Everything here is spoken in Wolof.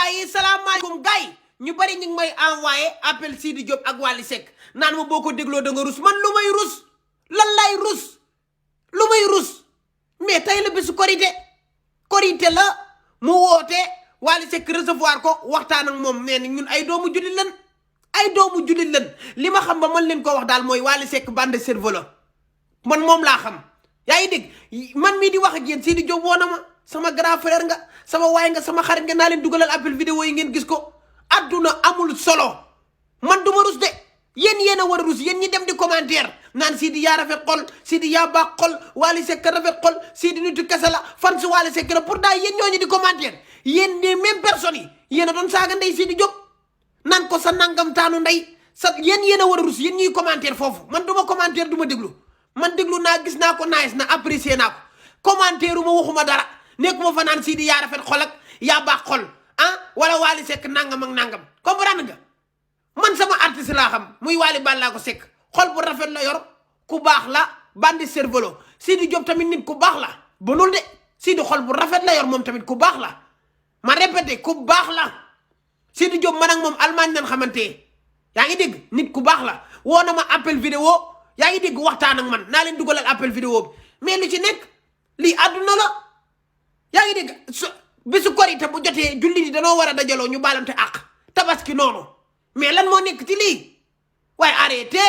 gaay salaamaaleykum gaay ñu bari ñu ngi may envoyé appel Sidi Diop ak Wally Seck naan ma boo ko dégloo da nga rus man lu may rus lan lay rus lu may rus mais tey la bésu korité la mu woote Wally Seck recevoir ko waxtaan ak moom nee na ñun ay doomu jullit lan li ma xam ba man leen ko wax daal mooy Wally Seck bande cerveau la man moom laa xam yaa ngi dégg man mii di wax ak yéen Sidi Diop woo na ma sama grand frère nga sama waay nga sama xarit nga naa leen dugalal appel vidéo yi ngeen gis ko adduna amul solo man du ma rus de yéen a war a rus yéen ñi dem di commentaire naan Sidi yaa rafet xol Sidi yaa baax xol Wally Seck rafet xol Sidi nitu kese la fan si Wally Seck la pourtant yéen ñooñu di commentaire yéen les mêmes personnes yi yéen a doon saaga ndey Sidi Diop naan ko sa nangam taanu ndey sa yéen a war a rus yéen ñuy commentaire foofu man du ma commentaire du ma déglu man déglu naa gis naa ko nice na apprécier naa ko commentaire uma waxuma dara nekkuma fa naan Sidi yaa rafet xol ak yaa baax xol ah wala Wally Seck nangam ak nangam comprendre nga man sama artiste laa xam muy Wally Ballago Seck xol bu rafet la yor ku baax la bandi cervelo Sidi Diop tamit nit ku baax la bonul de Sidi xol bu rafet la yor moom tamit ku baax la ma répété ku baax la Sidi Diop man ak moom Allemagne nan xamante yaa ngi dégg nit ku baax la woo na ma appel vidéo yaa ngi dégg waxtaan ak man naa leen dugalal appel vidéo bi mais lu ci nekk lii àdduna la yaa ngi dégg bisu korite bu jotee jullit yi danoo war a dajaloo ñu baalante àq tabaski noonu mais lan moo nekk ci lii waaye arrêté